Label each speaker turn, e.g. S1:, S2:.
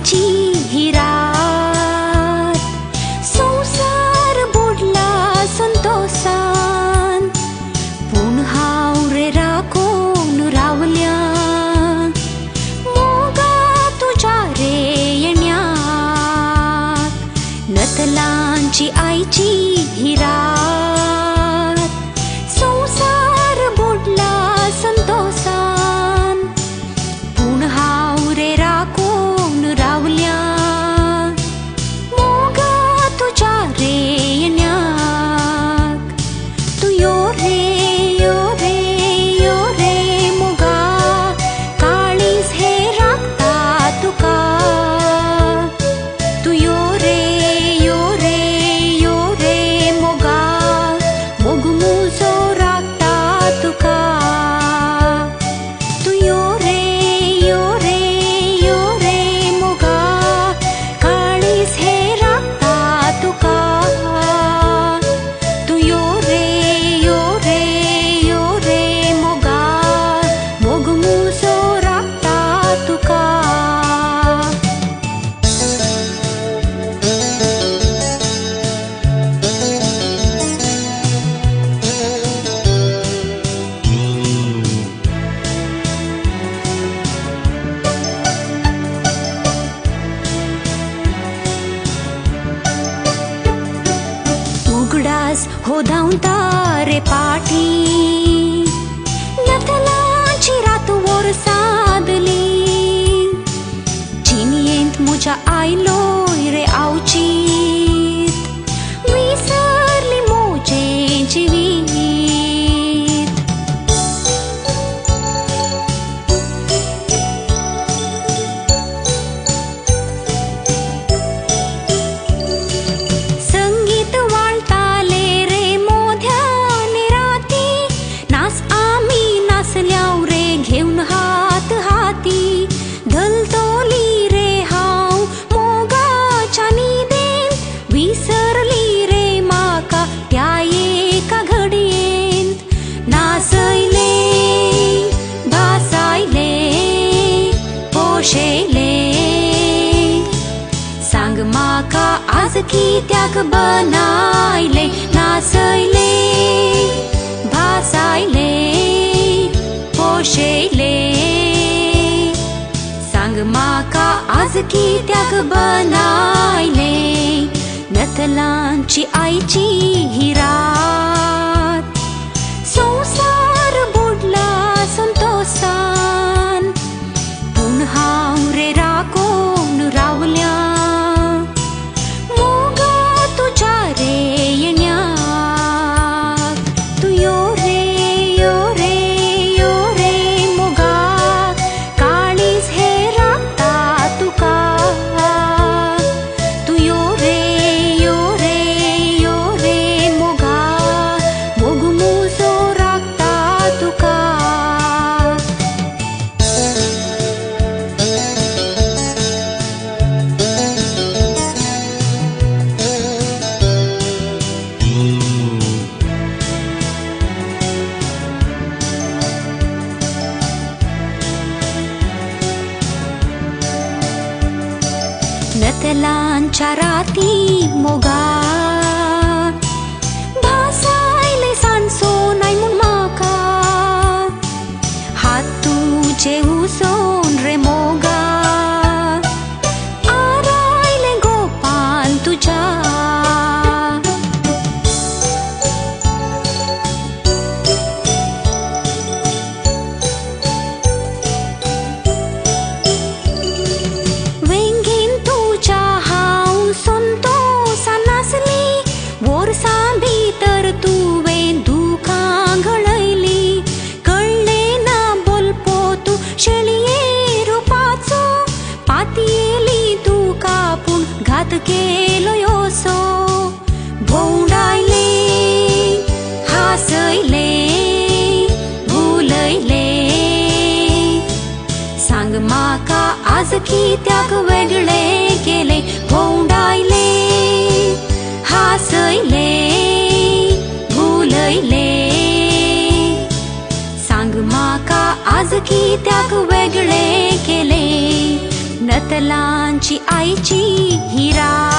S1: आईची ही रात. संसार बुडला संतोषान, पूण हांव रे राखून रावल्या मोगा तुझ्या रे येण्याक. नतलांची आईची ही रात. संसार बुडला संतोषान, पूण हांव रे राखून रावल्या मोगा तुझ्या रे येण्याक. तू यो रे यो रे यो रे मोगा, काळीज हे राखता तुका. तू यो रे यो रे यो रे मोगा, मोग मुजो राखता तुका. तू यो रे यो रे यो रे मोगा, काळीज हे राखता तुका. तू यो रे यो रे यो रे मोगा, मोग मुजो राखता तुका. उगडास हो धांवता रे पाठी, नतलांची रात वर सादली. चिनयेंत म्हज्या आयलोय रे आवचीत, विसरली मोजें जिवीत. संगीत वाळटाले रे मोध्यान राती, नाच आमी नाचल्याव रे घेवन हात हाती. धलतोली रे हांव मोगाच्या न्हिदेंत, विसरली रे म्हाका त्या एका घडयेंत. नाचयले भासायले पोशेले, सांग म्हाका आज कित्याक बनायले. नाचयले भासायले पोशेले, सांग म्हाका आज कित्याक बनायले. नतलांची आईची ही रात. संसार बुडला संतोषान, पूण हांव रे राखून रावल्या मोगा तुझ्या रे येण्याक. तू यो रे यो रे यो रे मोगा, काळीज हे राखता तुका. तू यो रे यो रे यो रे मोगा, मोग मुजो राखता तुका. नतलांच्या राती मोगा, भासायले सांजो नाय म्हूण म्हाका. हात तुजे उसोन रे मोगा, आरायले गोपान तुज्या. वेंगेन तुज्या हांव संतोषान नाचली, वर्सां भितर तुवें दुखां घडयली. कळ्ळें ना बोलपो तूं शेळये रुपाचो, पातयेली तुका पूण घात केलो योसो. भोंवडायले हासयले भुलयले, सांग म्हाका आज कित्याक वेगळे केले. भोंवडायले हासयले भुलयले, सांग म्हाका आज कित्याक वेगळे केले. नत पाटलांची आईची ही रात.